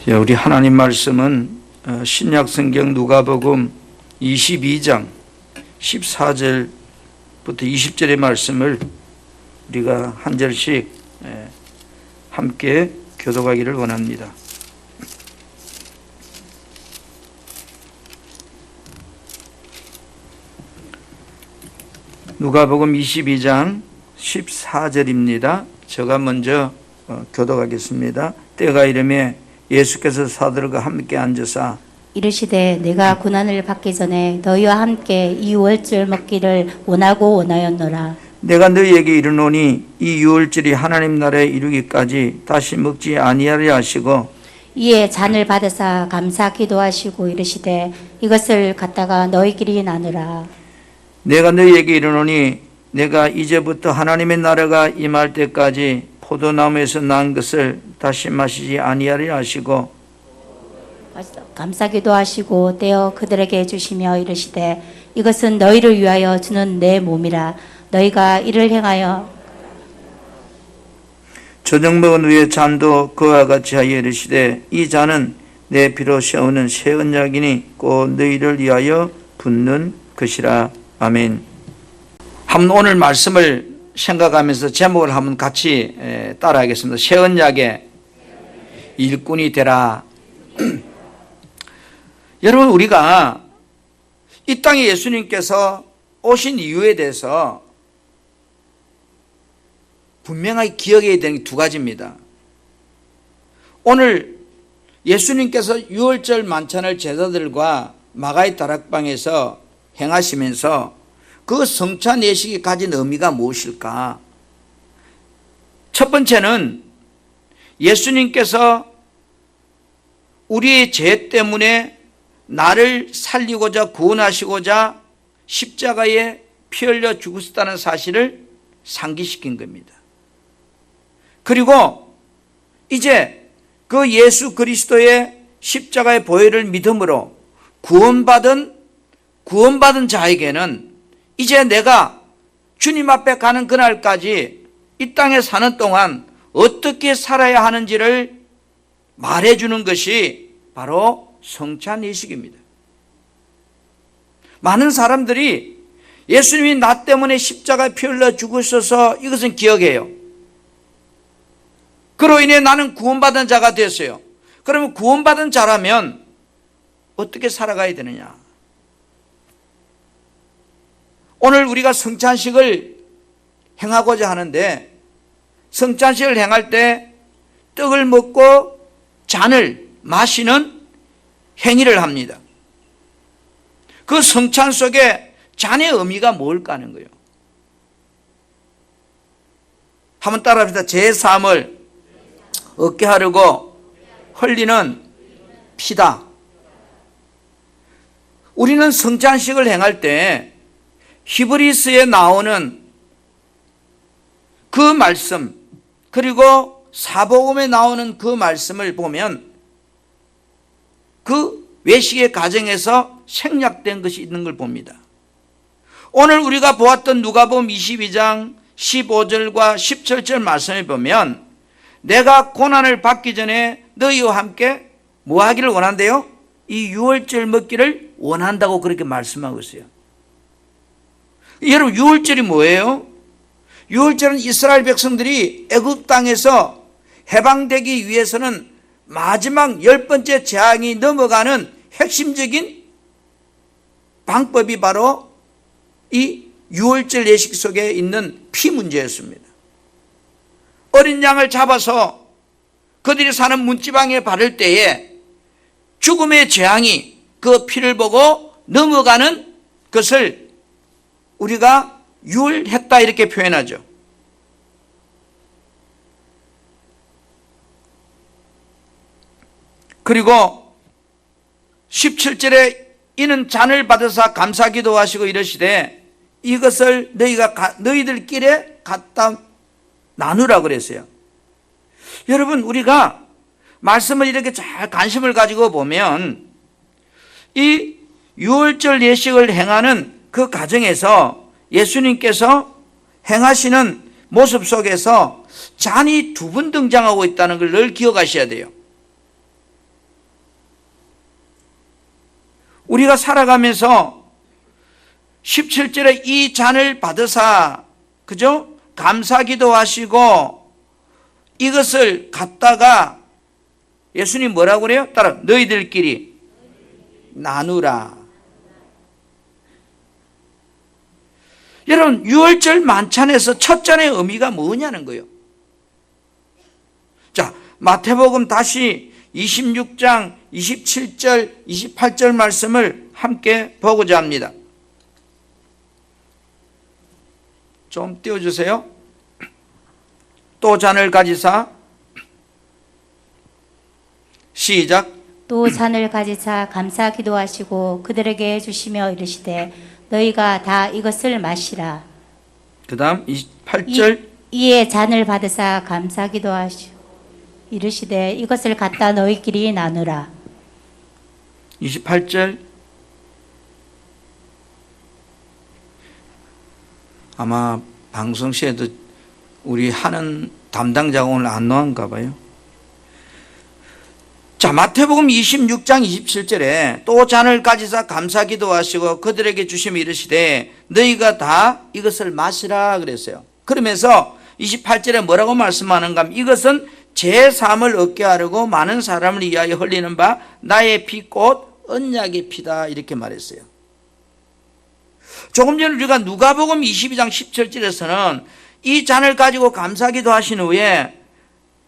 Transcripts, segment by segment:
우리 하나님 말씀은 신약 성경 누가복음 22장 14절부터 20절의 말씀을 우리가 한 절씩 함께 교독하기를 원합니다. 누가복음 22장 14절입니다. 제가 먼저 교독하겠습니다. 때가 이르매 예수께서 사도들과 함께 앉으사 이르시되 내가 고난을 받기 전에 너희와 함께 이 유월절 먹기를 원하였노라. 내가 너희에게 이르노니 이 유월절이 하나님 나라에 이르기까지 다시 먹지 아니하려 하시고 이에 잔을 받으사 감사 기도하시고 이르시되 이것을 갖다가 너희끼리 나누라. 내가 너희에게 이르노니 내가 이제부터 하나님의 나라가 임할 때까지 포도나무에서 난 것을 다시 마시지 아니하려 하시고 감사 기도하시고 떼어 그들에게 주시며 이르시되 이것은 너희를 위하여 주는 내 몸이라. 너희가 이를 행하여 저녁 먹은 후에 잔도 그와 같이 하여 이르시되 이 잔은 내 피로 세우는 새 언약이니 곧 너희를 위하여 붓는 것이라. 아멘. 한번 오늘 말씀을 생각하면서 제목을 한번 같이 따라하겠습니다. 새 언약의 일꾼이 되라. 여러분, 우리가 이 땅에 예수님께서 오신 이유에 대해서 분명하게 기억해야 되는 게 두 가지입니다. 오늘 예수님께서 유월절 만찬을 제자들과 마가의 다락방에서 행하시면서 그 성찬 예식이 가진 의미가 무엇일까? 첫 번째는 예수님께서 우리의 죄 때문에 나를 살리고자 구원하시고자 십자가에 피 흘려 죽으셨다는 사실을 상기시킨 겁니다. 그리고 이제 그 예수 그리스도의 십자가의 보혈을 믿음으로 구원받은 자에게는 이제 내가 주님 앞에 가는 그날까지 이 땅에 사는 동안 어떻게 살아야 하는지를 말해주는 것이 바로 성찬 예식입니다. 많은 사람들이 예수님이 나 때문에 십자가에 피 흘려 죽으셔서 이것은 기억해요. 그로 인해 나는 구원받은 자가 됐어요. 그러면 구원받은 자라면 어떻게 살아가야 되느냐? 오늘 우리가 성찬식을 행하고자 하는데 성찬식을 행할 때 떡을 먹고 잔을 마시는 행위를 합니다. 그 성찬 속에 잔의 의미가 뭘까 하는 거예요. 한번 따라합시다. 제3을 얻게 하려고 흘리는 피다. 우리는 성찬식을 행할 때 히브리서에 나오는 그 말씀 그리고 사복음에 나오는 그 말씀을 보면 그 외식의 과정에서 생략된 것이 있는 걸 봅니다. 오늘 우리가 보았던 누가복음 22장 15절과 17절 말씀에 보면 내가 고난을 받기 전에 너희와 함께 뭐 하기를 원한대요? 이 유월절 먹기를 원한다고 그렇게 말씀하고 있어요. 여러분, 유월절이 뭐예요? 유월절은 이스라엘 백성들이 애굽 땅에서 해방되기 위해서는 마지막 10번째 재앙이 넘어가는 핵심적인 방법이 바로 이 유월절 예식 속에 있는 피 문제였습니다. 어린 양을 잡아서 그들이 사는 문지방에 바를 때에 죽음의 재앙이 그 피를 보고 넘어가는 것을 우리가 유월했다 이렇게 표현하죠. 그리고 17절에 이는 잔을 받으사 감사 기도하시고 이르시되 이것을 너희들끼리 갖다 나누라 그랬어요. 여러분, 우리가 말씀을 이렇게 잘 관심을 가지고 보면 이 유월절 예식을 행하는 그 과정에서 예수님께서 행하시는 모습 속에서 잔이 두 번 등장하고 있다는 걸 늘 기억하셔야 돼요. 우리가 살아가면서 17절에 이 잔을 받으사, 그죠? 감사기도 하시고 이것을 갖다가 예수님 뭐라고 그래요? 따라 너희들끼리 나누라. 여러분, 유월절 만찬에서 첫 잔의 의미가 뭐냐는 거예요. 자, 마태복음 다시 26장 27절 28절 말씀을 함께 보고자 합니다. 좀 띄워주세요. 또 잔을 가지사, 시작. 또 잔을 가지사 감사 기도하시고 그들에게 주시며 이르시되 너희가 다 이것을 마시라. 그 다음 28절. 이에 잔을 받으사 감사 기도하시고 이르시되 이것을 갖다 너희끼리 나누라. 28절. 아마 방송 시에도 우리 하는 담당자가 오늘 안 나왔는가 봐요. 자, 마태복음 26장 27절에 또 잔을 가지사 감사 기도하시고 그들에게 주시며 이르시되 너희가 다 이것을 마시라 그랬어요. 그러면서 28절에 뭐라고 말씀하는가 하면 이것은 제3을 얻게 하려고 많은 사람을 위하여 흘리는 바 나의 피 곧 언약의 피다 이렇게 말했어요. 조금 전에 우리가 누가복음 22장 17절에서는 이 잔을 가지고 감사기도 하신 후에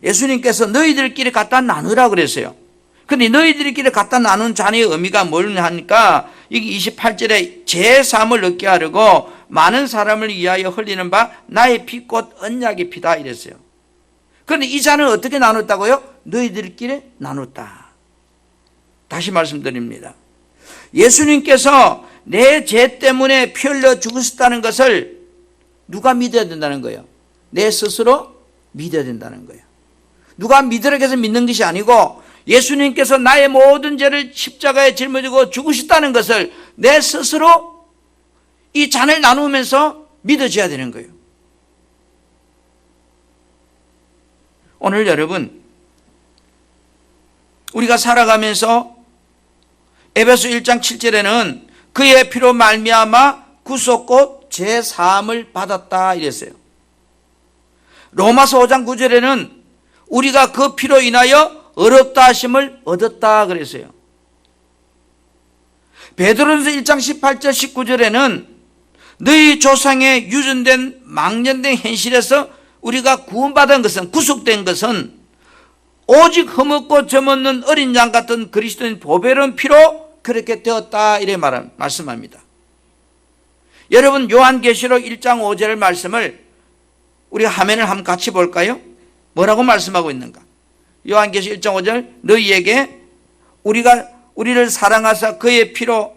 예수님께서 너희들끼리 갖다 나누라 그랬어요. 근데 너희들끼리 갖다 나눈 잔의 의미가 뭐냐 하니까 이게 28절에 제3을 얻게 하려고 많은 사람을 위하여 흘리는 바 나의 피 곧 언약의 피다 이랬어요. 그런데 이 잔을 어떻게 나눴다고요? 너희들끼리 나눴다. 다시 말씀드립니다. 예수님께서 내 죄 때문에 피 흘려 죽으셨다는 것을 누가 믿어야 된다는 거예요? 내 스스로 믿어야 된다는 거예요. 누가 믿으라고 해서 믿는 것이 아니고 예수님께서 나의 모든 죄를 십자가에 짊어지고 죽으셨다는 것을 내 스스로 이 잔을 나누면서 믿어줘야 되는 거예요. 오늘 여러분, 우리가 살아가면서 에베소 1장 7절에는 그의 피로 말미암아 구속 곧 제3을 받았다 이랬어요. 로마서 5장 9절에는 우리가 그 피로 인하여 의롭다 하심을 얻었다 그랬어요. 베드로전서 1장 18절 19절에는 너희 조상의 유전된 망년된 현실에서 우리가 구원받은 것은 구속된 것은 오직 흠없고 점없는 어린 양 같은 그리스도인 보배로운 피로 그렇게 되었다 이래 말씀합니다. 여러분 요한계시록 1장 5절 말씀을 우리 화면을 한번 같이 볼까요? 뭐라고 말씀하고 있는가? 요한계시록 1장 5절 너희에게 우리를 사랑하사 그의 피로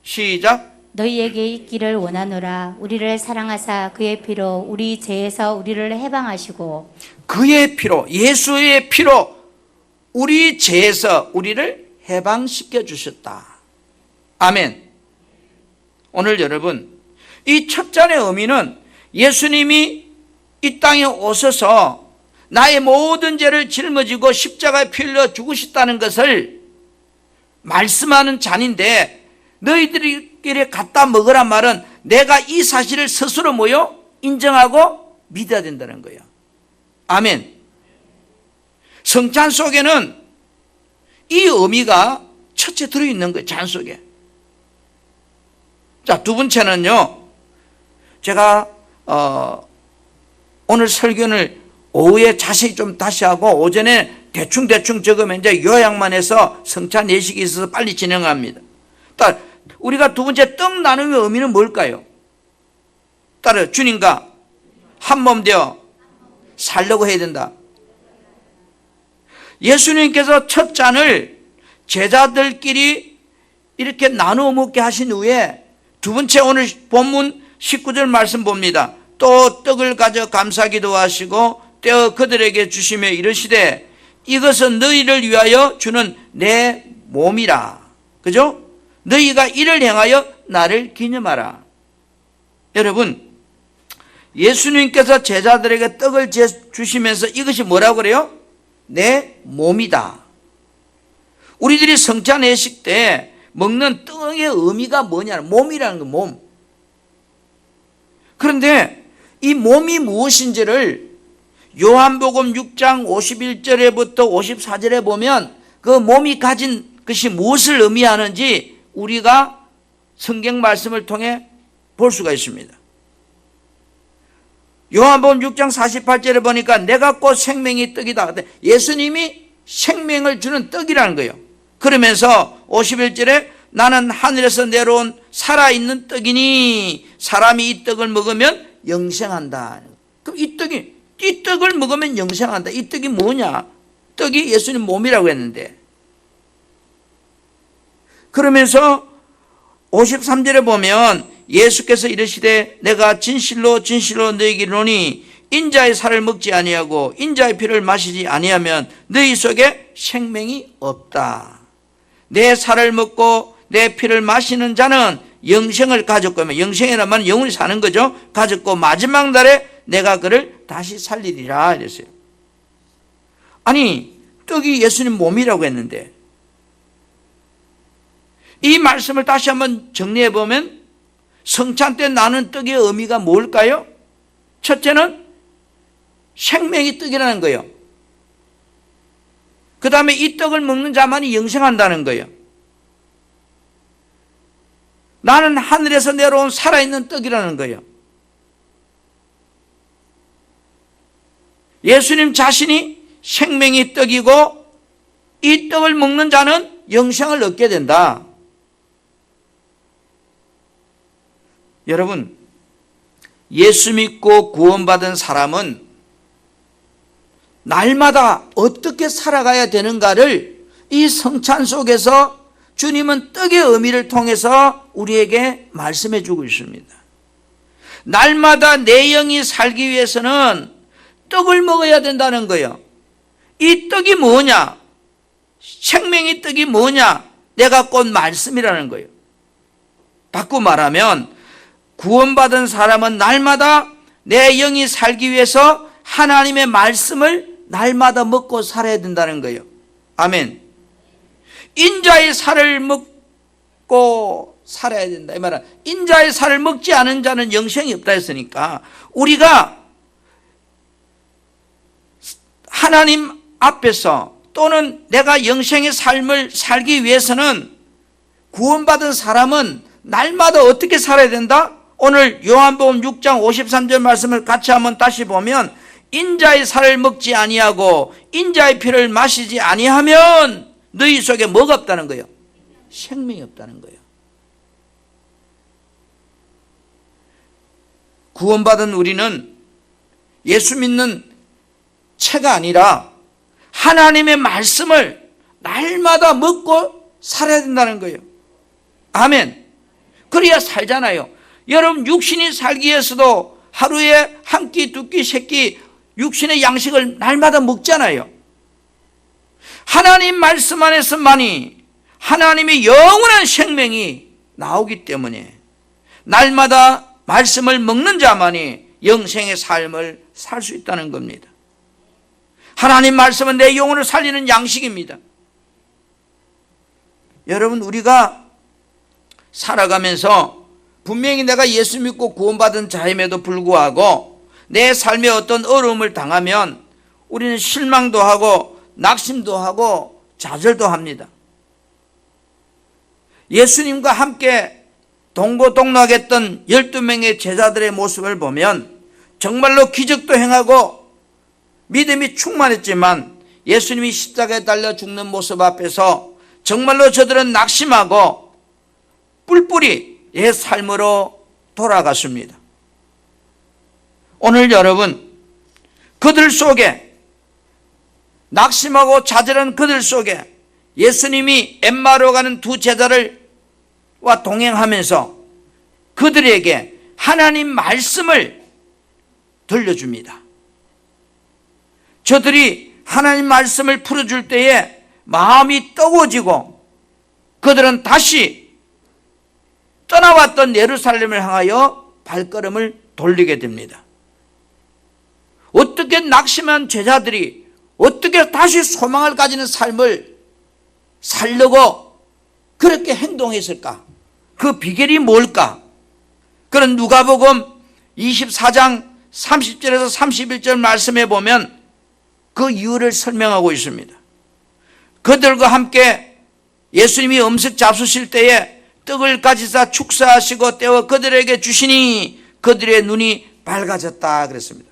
시작 너희에게 있기를 원하노라. 우리를 사랑하사 그의 피로 우리 죄에서 우리를 해방하시고 그의 피로 예수의 피로 우리 죄에서 우리를 해방시켜 주셨다. 아멘. 오늘 여러분 이 첫 잔의 의미는 예수님이 이 땅에 오셔서 나의 모든 죄를 짊어지고 십자가에 피 흘려 죽으셨다는 것을 말씀하는 잔인데 너희들끼리 갖다 먹으란 말은 내가 이 사실을 스스로 인정하고 믿어야 된다는 거예요. 아멘. 성찬 속에는 이 의미가 첫째 들어있는 거예요. 잔 속에. 자, 두 번째는요. 제가 오늘 설교를 오후에 자세히 좀 다시 하고 오전에 대충 적으면 이제 요약만 해서 성찬 예식이 있어서 빨리 진행합니다. 우리가 두 번째 떡 나눔의 의미는 뭘까요? 따라 주님과 한 몸 되어 살려고 해야 된다. 예수님께서 첫 잔을 제자들끼리 이렇게 나누어 먹게 하신 후에 두 번째 오늘 본문 19절 말씀 봅니다. 또 떡을 가져 감사기도 하시고 떼어 그들에게 주시며 이르시되 이것은 너희를 위하여 주는 내 몸이라. 그죠? 너희가 이를 행하여 나를 기념하라. 여러분 예수님께서 제자들에게 떡을 주시면서 이것이 뭐라고 그래요? 내 몸이다. 우리들이 성찬 예식 때 먹는 떡의 의미가 뭐냐? 몸이라는 거, 몸. 그런데 이 몸이 무엇인지를 요한복음 6장 51절에부터 54절에 보면 그 몸이 가진 것이 무엇을 의미하는지 우리가 성경 말씀을 통해 볼 수가 있습니다. 요한복음 6장 48절에 보니까 내가 곧 생명의 떡이다. 예수님이 생명을 주는 떡이라는 거예요. 그러면서 51절에 나는 하늘에서 내려온 살아있는 떡이니 사람이 이 떡을 먹으면 영생한다. 그럼 이 떡을 먹으면 영생한다. 이 떡이 뭐냐? 떡이 예수님 몸이라고 했는데. 그러면서 53절에 보면 예수께서 이르시되 내가 진실로 진실로 너희에게 이르노니 인자의 살을 먹지 아니하고 인자의 피를 마시지 아니하면 너희 속에 생명이 없다. 내 살을 먹고 내 피를 마시는 자는 영생을 가졌고, 영생이란 말은 영원히 사는 거죠. 가졌고 마지막 날에 내가 그를 다시 살리리라 이랬어요. 아니, 떡이 예수님 몸이라고 했는데 이 말씀을 다시 한번 정리해 보면 성찬 때 나는 떡의 의미가 뭘까요? 첫째는 생명이 떡이라는 거예요. 그 다음에 이 떡을 먹는 자만이 영생한다는 거예요. 나는 하늘에서 내려온 살아있는 떡이라는 거예요. 예수님 자신이 생명이 떡이고 이 떡을 먹는 자는 영생을 얻게 된다. 여러분, 예수 믿고 구원받은 사람은 날마다 어떻게 살아가야 되는가를 이 성찬 속에서 주님은 떡의 의미를 통해서 우리에게 말씀해 주고 있습니다. 날마다 내 영이 살기 위해서는 떡을 먹어야 된다는 거예요. 이 떡이 뭐냐? 생명의 떡이 뭐냐? 내가 곧 말씀이라는 거예요. 바꾸고 말하면 구원받은 사람은 날마다 내 영이 살기 위해서 하나님의 말씀을 날마다 먹고 살아야 된다는 거예요. 아멘. 인자의 살을 먹고 살아야 된다. 이 말은 인자의 살을 먹지 않은 자는 영생이 없다 했으니까 우리가 하나님 앞에서 또는 내가 영생의 삶을 살기 위해서는 구원받은 사람은 날마다 어떻게 살아야 된다? 오늘 요한복음 6장 53절 말씀을 같이 한번 다시 보면 인자의 살을 먹지 아니하고 인자의 피를 마시지 아니하면 너희 속에 뭐가 없다는 거예요? 생명이 없다는 거예요. 구원받은 우리는 예수 믿는 채가 아니라 하나님의 말씀을 날마다 먹고 살아야 된다는 거예요. 아멘. 그래야 살잖아요. 여러분, 육신이 살기 위해서도 하루에 한 끼, 두 끼, 세 끼 육신의 양식을 날마다 먹잖아요. 하나님 말씀 안에서만이 하나님의 영원한 생명이 나오기 때문에 날마다 말씀을 먹는 자만이 영생의 삶을 살 수 있다는 겁니다. 하나님 말씀은 내 영혼을 살리는 양식입니다. 여러분, 우리가 살아가면서 분명히 내가 예수 믿고 구원받은 자임에도 불구하고 내 삶에 어떤 어려움을 당하면 우리는 실망도 하고 낙심도 하고 좌절도 합니다. 예수님과 함께 동고동락했던 12명의 제자들의 모습을 보면 정말로 기적도 행하고 믿음이 충만했지만 예수님이 십자가에 달려 죽는 모습 앞에서 정말로 저들은 낙심하고 뿔뿔이 옛 삶으로 돌아갔습니다. 오늘 여러분, 그들 속에 낙심하고 좌절한 그들 속에 예수님이 엠마오로 가는 두 제자들과 동행하면서 그들에게 하나님 말씀을 들려줍니다. 저들이 하나님 말씀을 풀어줄 때에 마음이 뜨거워지고 그들은 다시 떠나왔던 예루살렘을 향하여 발걸음을 돌리게 됩니다. 어떻게 낙심한 제자들이 어떻게 다시 소망을 가지는 삶을 살려고 그렇게 행동했을까? 그 비결이 뭘까? 그런 누가복음 24장 30절에서 31절 말씀에 보면 그 이유를 설명하고 있습니다. 그들과 함께 예수님이 음식 잡수실 때에 떡을 가지사 축사하시고 떼어 그들에게 주시니 그들의 눈이 밝아졌다 그랬습니다.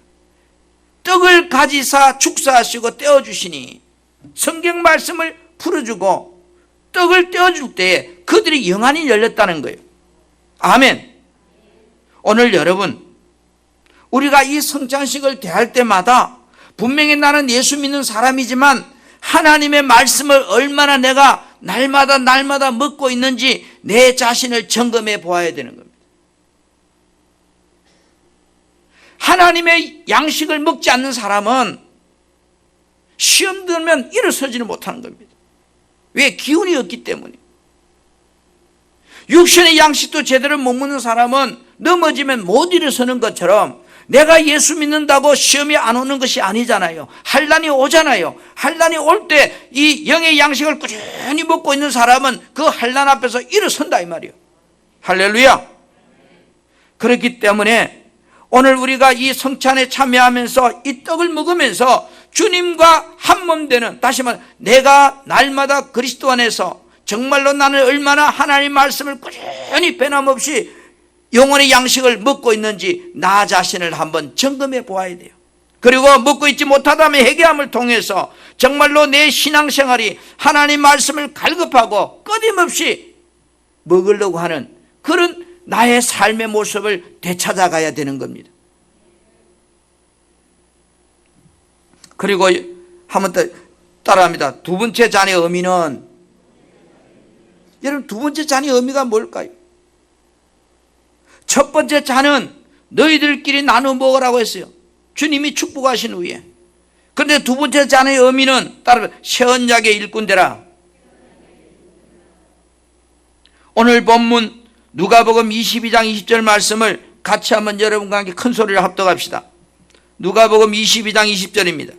떡을 가지사 축사하시고 떼어 주시니, 성경 말씀을 풀어주고 떡을 떼어줄 때에 그들이 영안이 열렸다는 거예요. 아멘. 오늘 여러분, 우리가 이 성찬식을 대할 때마다 분명히 나는 예수 믿는 사람이지만 하나님의 말씀을 얼마나 내가 날마다 먹고 있는지 내 자신을 점검해 보아야 되는 겁니다. 하나님의 양식을 먹지 않는 사람은 시험 들면 일어서지는 못하는 겁니다. 왜? 기운이 없기 때문에. 육신의 양식도 제대로 못 먹는 사람은 넘어지면 못 일어서는 것처럼 내가 예수 믿는다고 시험이 안 오는 것이 아니잖아요. 환난이 오잖아요. 환난이 올 때 이 영의 양식을 꾸준히 먹고 있는 사람은 그 환난 앞에서 일어선다 이 말이에요. 할렐루야. 그렇기 때문에 오늘 우리가 이 성찬에 참여하면서 이 떡을 먹으면서 주님과 한 몸 되는, 다시 말해 내가 날마다 그리스도 안에서 정말로 나는 얼마나 하나님 말씀을 꾸준히 변함없이 영혼의 양식을 먹고 있는지 나 자신을 한번 점검해 보아야 돼요. 그리고 먹고 있지 못하다면 회개함을 통해서 정말로 내 신앙생활이 하나님 말씀을 갈급하고 끊임없이 먹으려고 하는 그런 나의 삶의 모습을 되찾아가야 되는 겁니다. 그리고 한번 더 따라합니다. 두 번째 잔의 의미는, 여러분 두 번째 잔의 의미가 뭘까요? 첫 번째 잔은 너희들끼리 나눠 먹으라고 했어요. 주님이 축복하신 후에. 그런데 두 번째 잔의 의미는 따로 새 언약의 일꾼되라. 오늘 본문 누가복음 22장 20절 말씀을 같이 한번 여러분과 함께 큰 소리를 합독합시다. 누가복음 22장 20절입니다.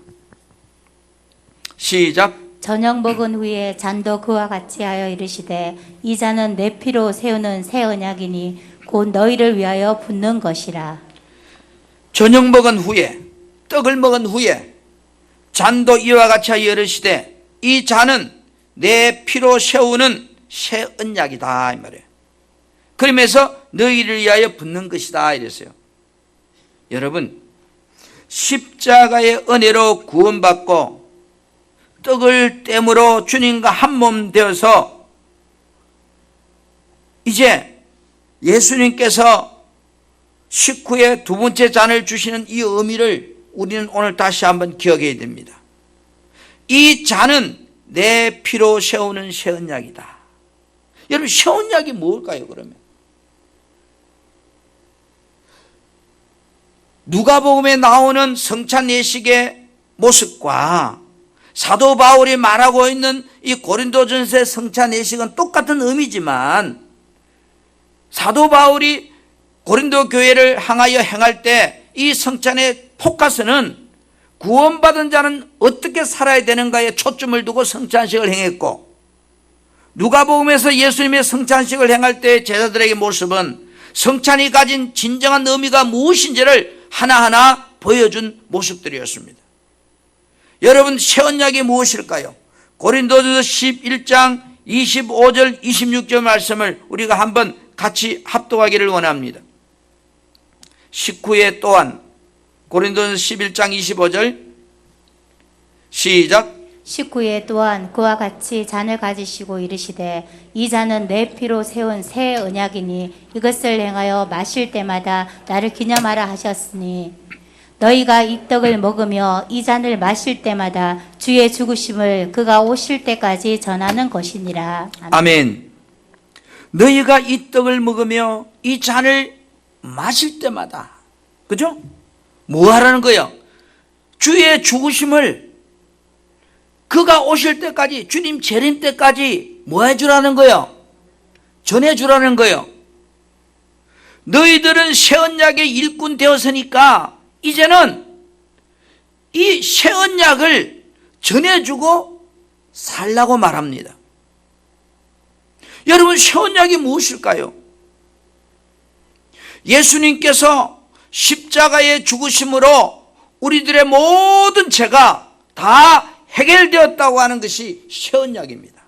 시작. 저녁 먹은 후에 잔도 그와 같이 하여 이르시되 이 잔은 내 피로 세우는 새 언약이니 곧 너희를 위하여 붓는 것이라. 저녁 먹은 후에, 떡을 먹은 후에 잔도 이와 같이 하여 이르시되 이 잔은 내 피로 세우는 새 언약이다 이 말이에요. 그러면서 너희를 위하여 붓는 것이다 이랬어요. 여러분, 십자가의 은혜로 구원받고 떡을 땜으로 주님과 한 몸 되어서 이제 예수님께서 식후에 두 번째 잔을 주시는 이 의미를 우리는 오늘 다시 한번 기억해야 됩니다. 이 잔은 내 피로 세우는 새 언약이다. 여러분, 새 언약이 뭘까요 그러면? 누가복음에 나오는 성찬 예식의 모습과 사도 바울이 말하고 있는 이 고린도전서의 성찬 예식은 똑같은 의미지만 사도 바울이 고린도 교회를 향하여 행할 때 이 성찬의 포커스는 구원받은 자는 어떻게 살아야 되는가에 초점을 두고 성찬식을 행했고, 누가복음에서 예수님의 성찬식을 행할 때의 제자들에게 모습은 성찬이 가진 진정한 의미가 무엇인지를 하나하나 보여준 모습들이었습니다. 여러분, 새 언약이 무엇일까요? 고린도전서 11장 25절 26절 말씀을 우리가 한번 같이 합독하기를 원합니다. 식후에 또한, 고린도전서 11장 25절 시작. 식후에 또한 그와 같이 잔을 가지시고 이르시되 이 잔은 내 피로 세운 새 언약이니 이것을 행하여 마실 때마다 나를 기념하라 하셨으니 너희가 이 떡을 먹으며 이 잔을 마실 때마다 주의 죽으심을 그가 오실 때까지 전하는 것이니라. 아멘. 너희가 이 떡을 먹으며 이 잔을 마실 때마다, 그죠? 뭐 하라는 거예요? 주의 죽으심을 그가 오실 때까지, 주님 재림 때까지 뭐 해주라는 거예요? 전해주라는 거예요. 너희들은 새 언약의 일꾼 되었으니까 이제는 이 새 언약을 전해주고 살라고 말합니다. 여러분, 새 언약이 무엇일까요? 예수님께서 십자가의 죽으심으로 우리들의 모든 죄가 다 해결되었다고 하는 것이 새 언약입니다.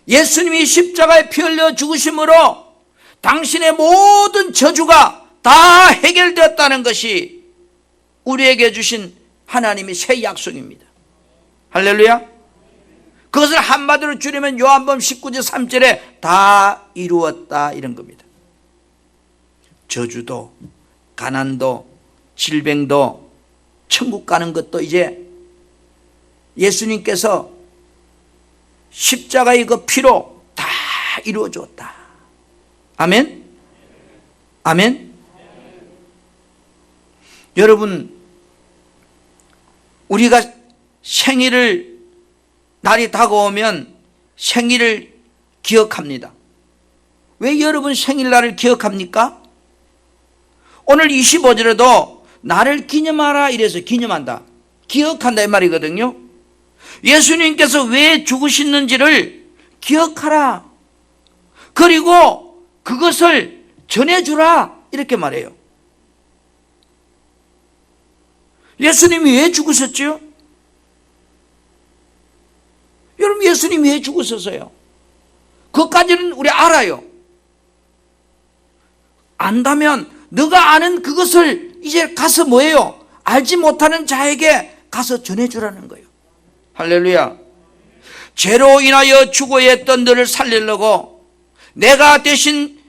예수님이 십자가에 피 흘려 죽으심으로 당신의 모든 저주가 다 해결되었다는 것이 우리에게 주신 하나님의 새 약속입니다. 할렐루야. 그것을 한마디로 줄이면 요한복음 19절 3절에 다 이루었다, 이런 겁니다. 저주도, 가난도, 질병도, 천국 가는 것도 이제 예수님께서 십자가의 그 피로 다 이루어졌다. 아멘? 아멘? 여러분, 우리가 생일을, 날이 다가오면 생일을 기억합니다. 왜 여러분 생일날을 기억합니까? 오늘 25절에도 나를 기념하라 이래서 기념한다, 기억한다 이 말이거든요. 예수님께서 왜 죽으셨는지를 기억하라, 그리고 그것을 전해주라, 이렇게 말해요. 예수님이 왜 죽으셨죠? 여러분, 예수님이 왜 죽으셨어요? 그것까지는 우리 알아요. 안다면 너가 아는 그것을 이제 가서 뭐예요? 알지 못하는 자에게 가서 전해주라는 거예요. 할렐루야. 죄로 인하여 죽어야 했던 너를 살리려고 내가 대신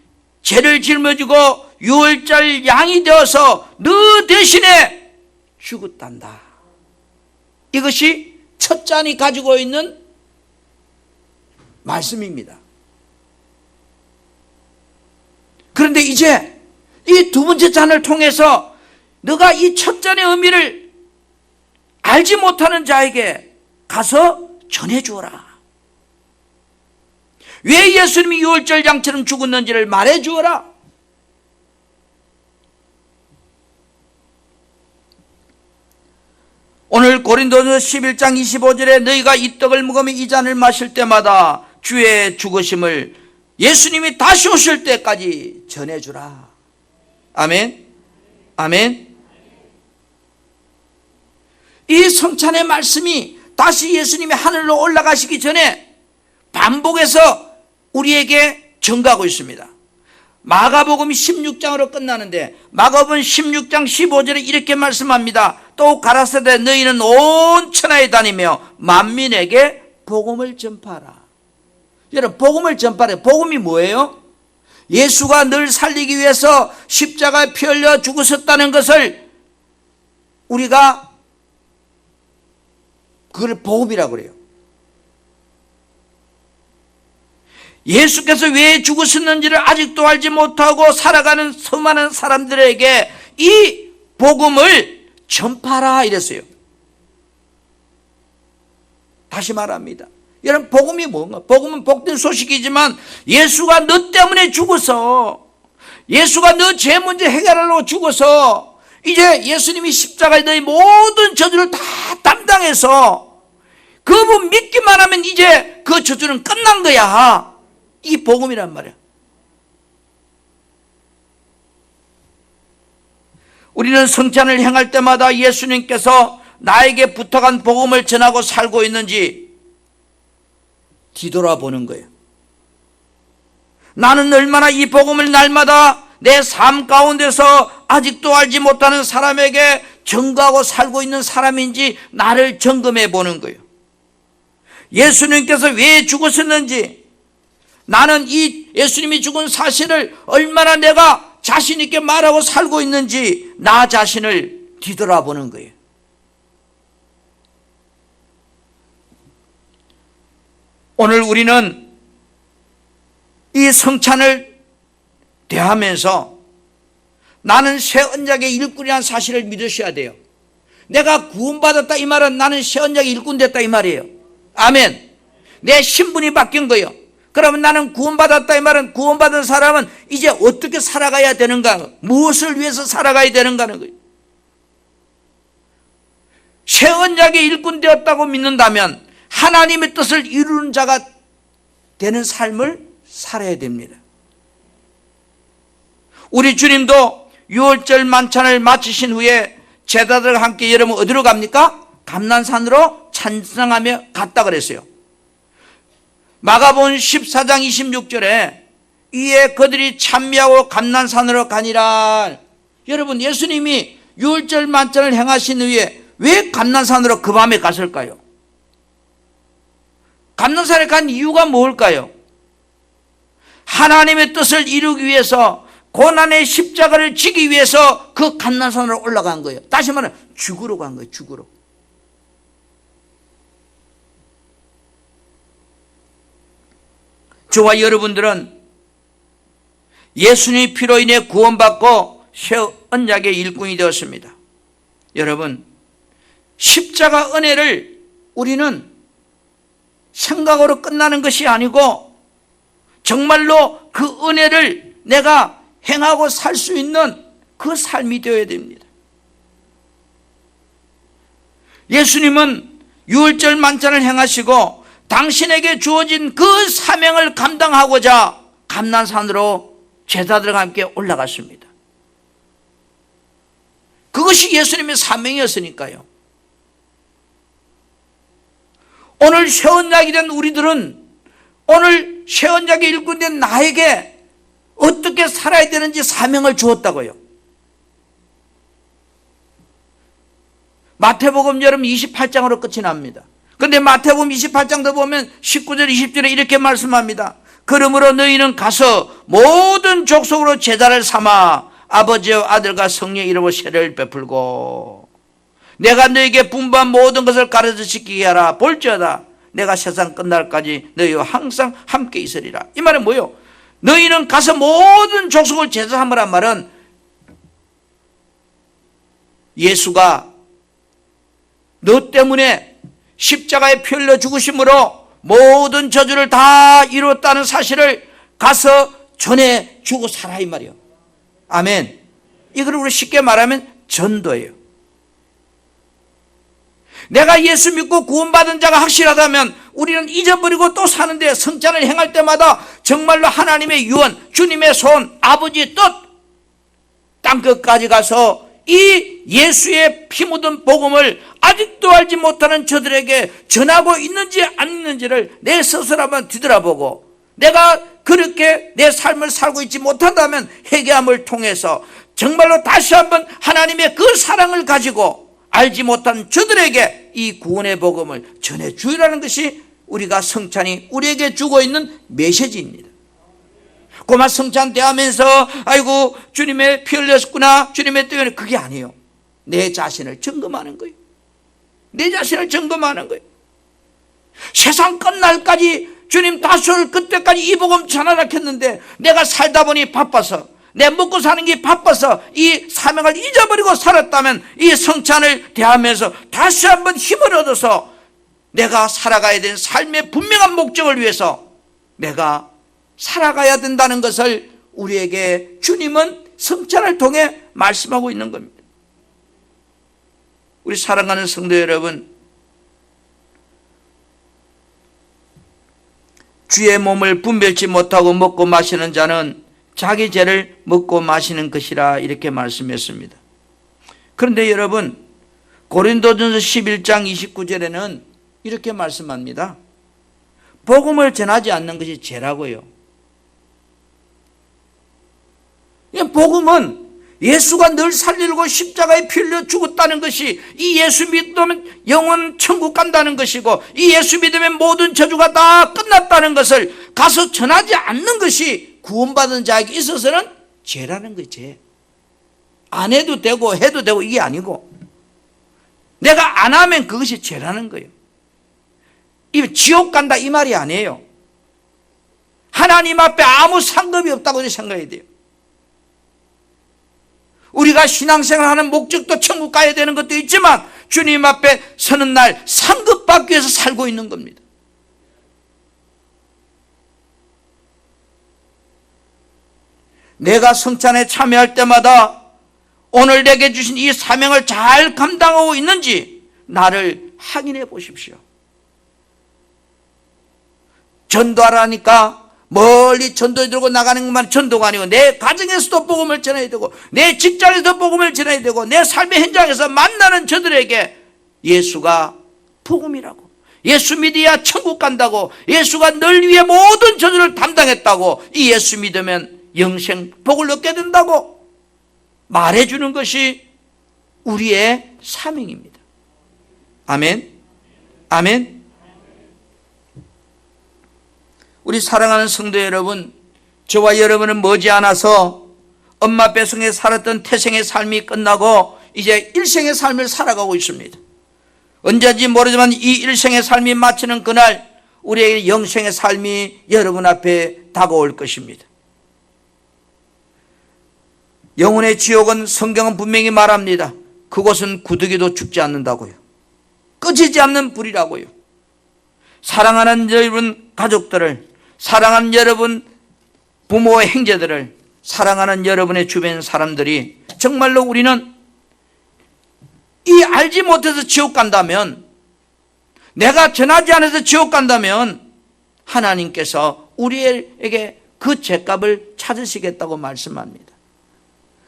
죄를 짊어지고 유월절 양이 되어서 너 대신에 죽었단다. 이것이 첫 잔이 가지고 있는 말씀입니다. 그런데 이제 이 두 번째 잔을 통해서 너가 이 첫 잔의 의미를 알지 못하는 자에게 가서 전해주어라. 왜 예수님이 유월절 양처럼 죽었는지를 말해주어라. 오늘 고린도서 11장 25절에 너희가 이 떡을 먹으며 이 잔을 마실 때마다 주의 죽으심을 예수님이 다시 오실 때까지 전해주라. 아멘. 아멘. 이 성찬의 말씀이 다시 예수님이 하늘로 올라가시기 전에 반복해서 우리에게 전가하고 있습니다. 마가복음 16장으로 끝나는데 마가복음 16장 15절에 이렇게 말씀합니다. 또 가라사대 너희는 온 천하에 다니며 만민에게 복음을 전파하라. 여러분, 복음을 전파하라. 복음이 뭐예요? 예수가 늘 살리기 위해서 십자가에 피 흘려 죽으셨다는 것을 우리가 그걸 복음이라고 그래요. 예수께서 왜 죽으셨는지를 아직도 알지 못하고 살아가는 수많은 사람들에게 이 복음을 전파하라 이랬어요. 다시 말합니다. 여러분, 복음이 뭔가? 복음은 복된 소식이지만 예수가 너 때문에 죽어서, 예수가 너 죄 문제 해결하려고 죽어서 이제 예수님이 십자가에 너희 모든 저주를 다 담당해서 그분 믿기만 하면 이제 그 저주는 끝난 거야. 이 복음이란 말이야. 우리는 성찬을 행할 때마다 예수님께서 나에게 부탁한 복음을 전하고 살고 있는지 뒤돌아보는 거예요. 나는 얼마나 이 복음을 날마다 내 삶 가운데서 아직도 알지 못하는 사람에게 전가하고 살고 있는 사람인지 나를 점검해 보는 거예요. 예수님께서 왜 죽으셨는지, 나는 이 예수님이 죽은 사실을 얼마나 내가 자신 있게 말하고 살고 있는지 나 자신을 뒤돌아보는 거예요. 오늘 우리는 이 성찬을 대하면서 나는 새 언약의 일꾼이라는 사실을 믿으셔야 돼요. 내가 구원받았다 이 말은 나는 새 언약의 일꾼 됐다 이 말이에요. 아멘. 내 신분이 바뀐 거예요. 그러면 나는 구원받았다 이 말은 구원받은 사람은 이제 어떻게 살아가야 되는가, 무엇을 위해서 살아가야 되는가는 거예요. 새 언약의 일꾼 되었다고 믿는다면 하나님의 뜻을 이루는 자가 되는 삶을 살아야 됩니다. 우리 주님도 유월절 만찬을 마치신 후에 제자들과 함께 여러분 어디로 갑니까? 감난산으로 찬송하며 갔다 그랬어요. 마가복음 14장 26절에 이에 그들이 찬미하고 감난산으로 가니라. 여러분, 예수님이 유월절 만찬을 행하신 후에 왜 감난산으로 그 밤에 갔을까요? 감난산에 간 이유가 뭘까요? 하나님의 뜻을 이루기 위해서, 고난의 십자가를 지기 위해서 그 감난산으로 올라간 거예요. 다시 말하면 죽으러 간 거예요. 죽으러. 저와 여러분들은 예수님의 피로 인해 구원받고 새 언약의 일꾼이 되었습니다. 여러분, 십자가 은혜를 우리는 생각으로 끝나는 것이 아니고 정말로 그 은혜를 내가 행하고 살 수 있는 그 삶이 되어야 됩니다. 예수님은 유월절 만찬을 행하시고 당신에게 주어진 그 사명을 감당하고자 감난산으로 제자들과 함께 올라갔습니다. 그것이 예수님의 사명이었으니까요. 오늘 새 언약이 된 우리들은, 오늘 새 언약의 일꾼 된 나에게 어떻게 살아야 되는지 사명을 주었다고요. 마태복음 여러분 28장으로 끝이 납니다. 그런데 마태복음 28장도 보면 19절 20절에 이렇게 말씀합니다. 그러므로 너희는 가서 모든 족속으로 제자를 삼아 아버지와 아들과 성령의 이름으로 세례를 베풀고 내가 너희에게 분부한 모든 것을 가르쳐 지키게 하라. 볼지어다 내가 세상 끝날까지 너희와 항상 함께 있으리라. 이 말은 뭐예요? 너희는 가서 모든 족속을 제자 삼으란 말은 예수가 너 때문에 십자가에 피 흘려 죽으심으로 모든 저주를 다 이뤘다는 사실을 가서 전해주고 살아, 이 말이에요. 아멘. 이걸 우리 쉽게 말하면 전도예요. 내가 예수 믿고 구원받은 자가 확실하다면 우리는 잊어버리고 또 사는데, 성찬을 행할 때마다 정말로 하나님의 유언, 주님의 손, 아버지의 뜻, 땅끝까지 가서 이 예수의 피 묻은 복음을 아직도 알지 못하는 저들에게 전하고 있는지 안 있는지를 내 스스로 한번 뒤돌아보고, 내가 그렇게 내 삶을 살고 있지 못한다면 회개함을 통해서 정말로 다시 한번 하나님의 그 사랑을 가지고 알지 못한 저들에게 이 구원의 복음을 전해주라는 것이 우리가 성찬이 우리에게 주고 있는 메시지입니다. 고마 성찬 대하면서 아이고 주님의 피 흘렸구나, 주님의 때문에, 그게 아니에요. 내 자신을 점검하는 거예요. 내 자신을 점검하는 거예요. 세상 끝날까지 주님 다시 올 그때까지 이 복음 전하라 했는데 내가 살다 보니 바빠서, 내 먹고 사는 게 바빠서 이 사명을 잊어버리고 살았다면 이 성찬을 대하면서 다시 한번 힘을 얻어서 내가 살아가야 되는 삶의 분명한 목적을 위해서 내가 살아가야 된다는 것을 우리에게 주님은 성찬을 통해 말씀하고 있는 겁니다. 우리 사랑하는 성도 여러분, 주의 몸을 분별치 못하고 먹고 마시는 자는 자기 죄를 먹고 마시는 것이라, 이렇게 말씀했습니다. 그런데 여러분, 고린도전서 11장 29절에는 이렇게 말씀합니다. 복음을 전하지 않는 것이 죄라고요. 복음은 예수가 늘 살리고 십자가에 피 흘려 죽었다는 것이, 이 예수 믿으면 영원 천국 간다는 것이고, 이 예수 믿으면 모든 저주가 다 끝났다는 것을 가서 전하지 않는 것이 구원받은 자에게 있어서는 죄라는 거지. 죄. 안 해도 되고 해도 되고 이게 아니고, 내가 안 하면 그것이 죄라는 거예요. 이 지옥 간다 이 말이 아니에요. 하나님 앞에 아무 상급이 없다고 생각해야 돼요. 우리가 신앙생활 하는 목적도 천국 가야 되는 것도 있지만 주님 앞에 서는 날 상급받기 위해서 살고 있는 겁니다. 내가 성찬에 참여할 때마다 오늘 내게 주신 이 사명을 잘 감당하고 있는지 나를 확인해 보십시오. 전도하라니까 멀리 전도에 들고 나가는 것만 전도가 아니고 내 가정에서도 복음을 전해야 되고 내 직장에서도 복음을 전해야 되고 내 삶의 현장에서 만나는 저들에게 예수가 복음이라고, 예수 믿어야 천국 간다고, 예수가 널 위해 모든 저주를 담당했다고, 이 예수 믿으면 영생 복을 얻게 된다고 말해주는 것이 우리의 사명입니다. 아멘. 아멘. 우리 사랑하는 성도 여러분, 저와 여러분은 머지않아서 엄마 뱃속에 살았던 태생의 삶이 끝나고 이제 일생의 삶을 살아가고 있습니다. 언제인지 모르지만 이 일생의 삶이 마치는 그날 우리의 영생의 삶이 여러분 앞에 다가올 것입니다. 영혼의 지옥은 성경은 분명히 말합니다. 그곳은 구더기도 죽지 않는다고요. 꺼지지 않는 불이라고요. 사랑하는 여러분 가족들을, 사랑하는 여러분 부모의 형제들을, 사랑하는 여러분의 주변 사람들이 정말로 우리는 이 알지 못해서 지옥 간다면, 내가 전하지 않아서 지옥 간다면 하나님께서 우리에게 그 죄값을 찾으시겠다고 말씀합니다.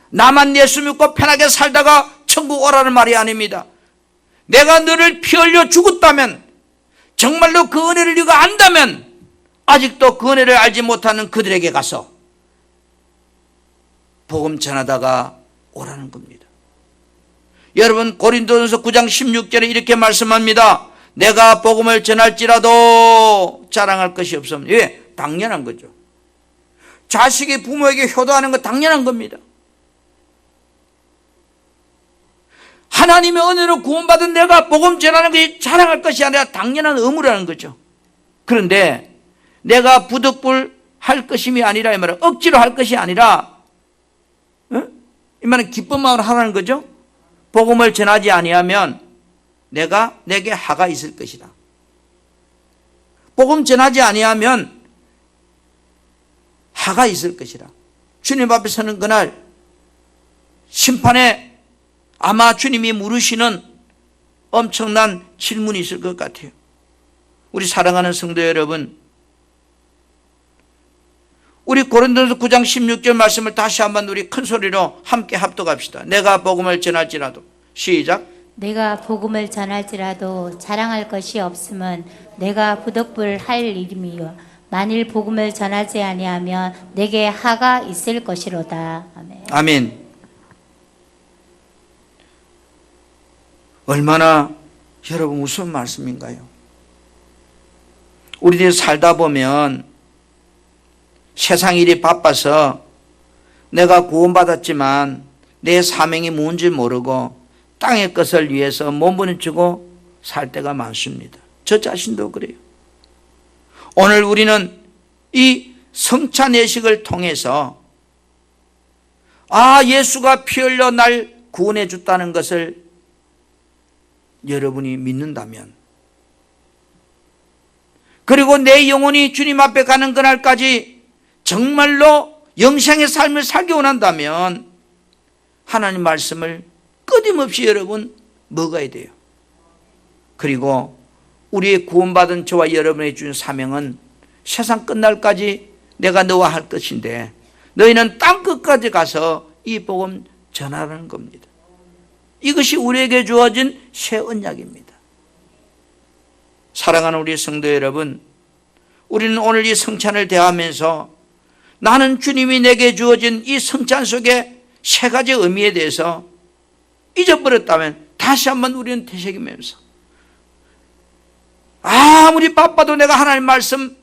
나만 예수 믿고 편하게 살다가 천국 오라는 말이 아닙니다. 내가 너를 피 흘려 죽었다면, 정말로 그 은혜를 네가 안다면 아직도 그 은혜를 알지 못하는 그들에게 가서 복음 전하다가 오라는 겁니다. 여러분, 고린도전서 9장 16절에 이렇게 말씀합니다. 내가 복음을 전할지라도 자랑할 것이 없습니다. 왜? 당연한 거죠. 자식이 부모에게 효도하는 거 당연한 겁니다. 하나님의 은혜로 구원받은 내가 복음 전하는 것이 자랑할 것이 아니라 당연한 의무라는 거죠. 그런데 내가 부득불 할 것임이 아니라, 이 말은 억지로 할 것이 아니라, 이 말은 기쁜 마음으로 하라는 거죠. 복음을 전하지 아니하면 내게 하가 있을 것이다. 복음 전하지 아니하면 하가 있을 것이다. 주님 앞에 서는 그날 심판에 아마 주님이 물으시는 엄청난 질문이 있을 것 같아요. 우리 사랑하는 성도 여러분, 우리 고린도전서 9장 16절 말씀을 다시 한번 우리 큰 소리로 함께 합독합시다. 내가 복음을 전할지라도, 시작. 내가 복음을 전할지라도 자랑할 것이 없음은 내가 부득불 할 일임이요 만일 복음을 전하지 아니하면 내게 하가 있을 것이로다. 아멘. 아멘. 얼마나 여러분 무서운 말씀인가요? 우리들이 살다 보면 세상 일이 바빠서 내가 구원받았지만 내 사명이 뭔지 모르고 땅의 것을 위해서 몸부림치고 살 때가 많습니다. 저 자신도 그래요. 오늘 우리는 이 성찬 예식을 통해서 예수가 피 흘려 날 구원해 줬다는 것을 여러분이 믿는다면, 그리고 내 영혼이 주님 앞에 가는 그날까지 정말로 영생의 삶을 살기 원한다면 하나님 말씀을 끊임없이 여러분 먹어야 돼요. 그리고 우리의 구원받은 저와 여러분의 준 사명은 세상 끝날까지 내가 너와 할 것인데 너희는 땅 끝까지 가서 이 복음 전하라는 겁니다. 이것이 우리에게 주어진 새 언약입니다. 사랑하는 우리 성도 여러분, 우리는 오늘 이 성찬을 대하면서 나는 주님이 내게 주어진 이 성찬 속에 세 가지 의미에 대해서 잊어버렸다면 다시 한번 우리는 되새기면서, 아무리 바빠도 내가 하나님 말씀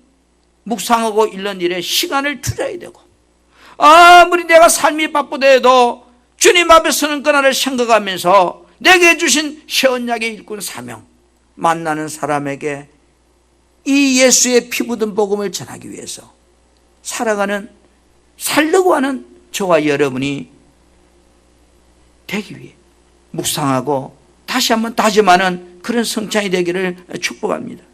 묵상하고 읽는 일에 시간을 투자해야 되고, 아무리 내가 삶이 바쁘더라도 주님 앞에 서는 그날을 생각하면서 내게 주신 새 언약의 일꾼 사명, 만나는 사람에게 이 예수의 피 묻은 복음을 전하기 위해서 살려고 하는 저와 여러분이 되기 위해 묵상하고 다시 한번 다짐하는 그런 성찬이 되기를 축복합니다.